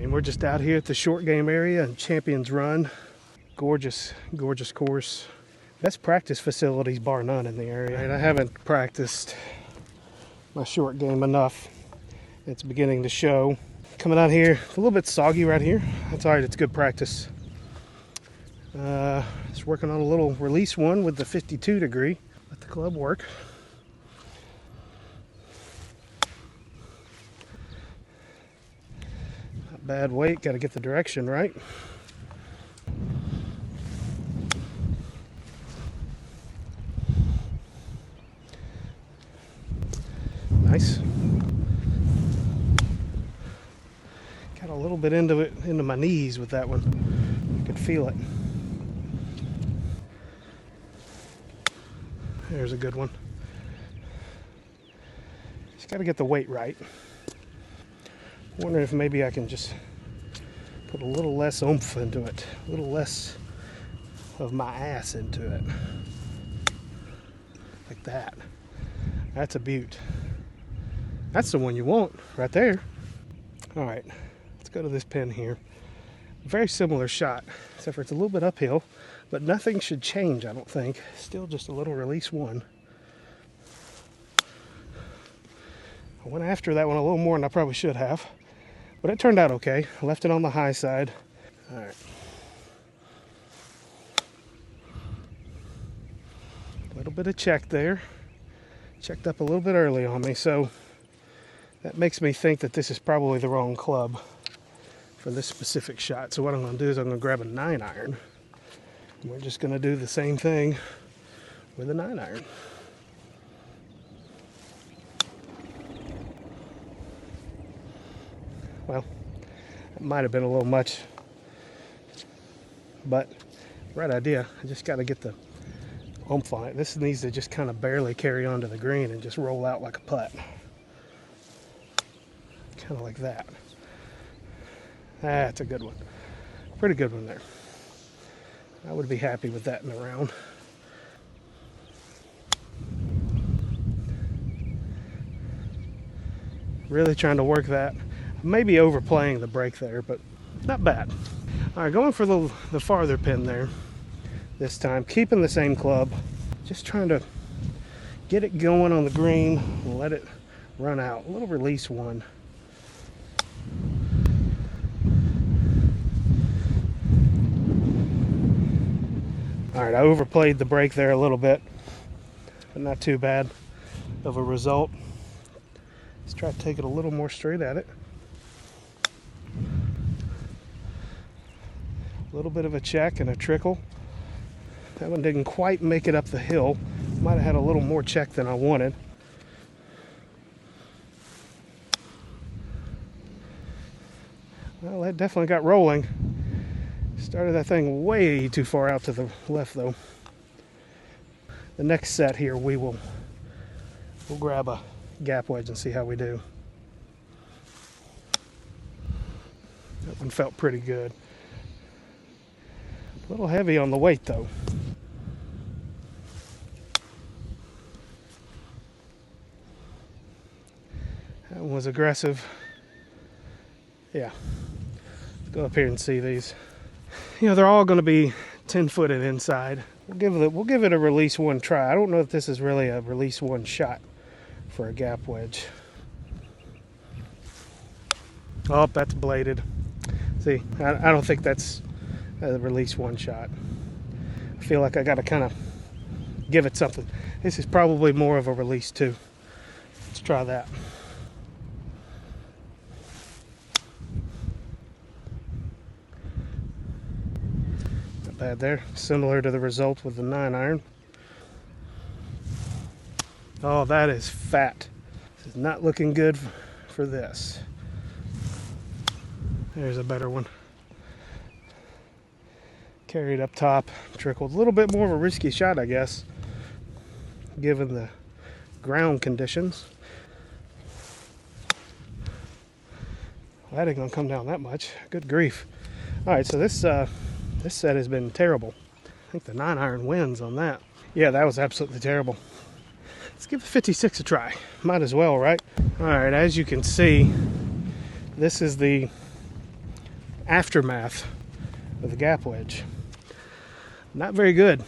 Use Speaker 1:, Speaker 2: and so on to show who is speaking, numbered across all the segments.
Speaker 1: And we're just out here at the short game area in Champions Run. Gorgeous, gorgeous course. Best practice facilities bar none in the area. And I haven't practiced my short game enough. It's beginning to show. Coming out here, it's a little bit soggy right here. That's all right, it's good practice. Just working on a little release one with the 52 degree. Let the club work. Not bad weight, got to get the direction right. Nice. Got a little bit into my knees with that one. I could feel it. There's a good one. Just got to get the weight right. Wondering if maybe I can just put a little less oomph into it, a little less of my ass into it. Like that. That's a beaut. That's the one you want right there. All right, let's go to this pin here. Very similar shot, except for it's a little bit uphill, but nothing should change, I don't think. Still just a little release one. I went after that one a little more than I probably should have, but it turned out okay. I left it on the high side. All right. A little bit of check there. Checked up a little bit early on me, so that makes me think that this is probably the wrong club for this specific shot. So what I'm going to do is I'm going to grab a 9-iron. We're just going to do the same thing with a 9-iron. Well, it might have been a little much, but right idea. I just got to get the oomph on it. This needs to just kind of barely carry onto the green and just roll out like a putt. Kind of like that. That's a good one. Pretty good one there. I would be happy with that in the round. Really trying to work that. Maybe overplaying the break there, but not bad. All right, going for the farther pin there this time. Keeping the same club. Just trying to get it going on the green and let it run out. A little release one. All right, I overplayed the break there a little bit, but not too bad of a result. Let's try to take it a little more straight at it. A little bit of a check and a trickle. That one didn't quite make it up the hill. Might have had a little more check than I wanted. Well, that definitely got rolling. Started that thing way too far out to the left though. The next set here we'll grab a gap wedge and see how we do. That one felt pretty good. A little heavy on the weight though. That one was aggressive. Yeah. Let's go up here and see these. You know, they're all going to be 10-footed inside. We'll give it a release one try. I don't know if this is really a release one shot for a gap wedge. Oh, that's bladed. See, I don't think that's a release one shot. I feel like I got to kind of give it something. This is probably more of a release two. Let's try that. Bad there. Similar to the result with the 9-iron. Oh, that is fat. This is not looking good for this. There's a better one. Carried up top, trickled. A little bit more of a risky shot, I guess, given the ground conditions. That ain't gonna come down that much. Good grief. All right, so this set has been terrible. I think the 9-iron wins on that. Yeah, that was absolutely terrible. Let's give the 56 a try. Might as well, right? All right, as you can see, this is the aftermath of the gap wedge. Not very good.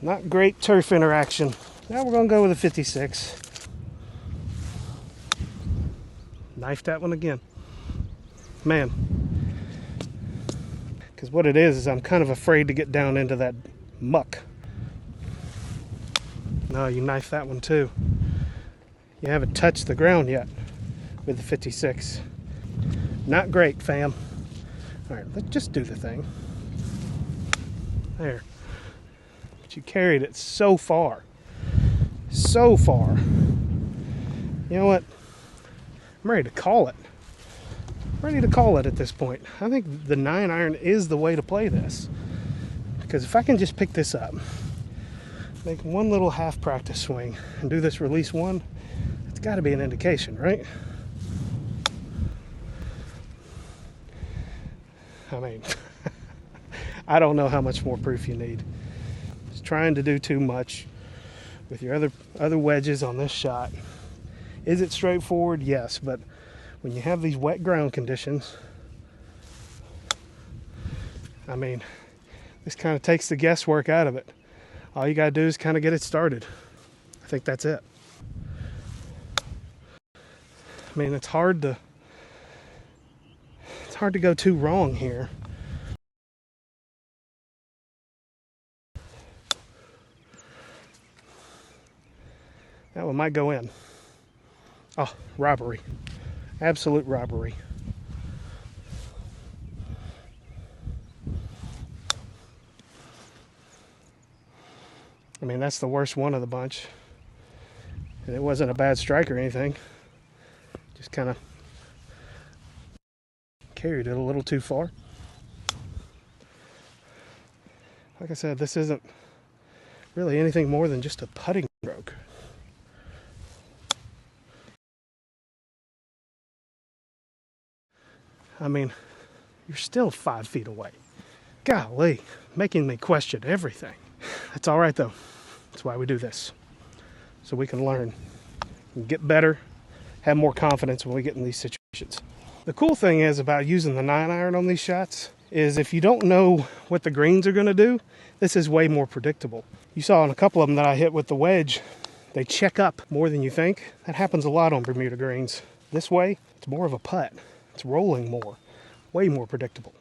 Speaker 1: Not great turf interaction. Now we're going to go with a 56. Knifed that one again. Man. Because what it is I'm kind of afraid to get down into that muck. No, you knifed that one too. You haven't touched the ground yet with the 56. Not great, fam. All right, let's just do the thing. There. But you carried it so far. So far. You know what? I'm ready to call it. I'm ready to call it at this point. I think the 9-iron is the way to play this. Because if I can just pick this up, make one little half practice swing, and do this release one, it's got to be an indication, right? I mean, I don't know how much more proof you need. Just trying to do too much with your other wedges on this shot. Is it straightforward? Yes, but when you have these wet ground conditions, I mean, this kind of takes the guesswork out of it. All you gotta do is kind of get it started. I think that's it. I mean, it's hard to go too wrong here. That one might go in. Oh, robbery. Absolute robbery. I mean, that's the worst one of the bunch. And it wasn't a bad strike or anything. Just kind of carried it a little too far. Like I said, this isn't really anything more than just a putting stroke. I mean, you're still 5 feet away. Golly, making me question everything. That's all right though. That's why we do this. So we can learn and get better, have more confidence when we get in these situations. The cool thing is about using the 9-iron on these shots is if you don't know what the greens are going to do, this is way more predictable. You saw in a couple of them that I hit with the wedge, they check up more than you think. That happens a lot on Bermuda greens. This way, it's more of a putt. It's rolling more, way more predictable.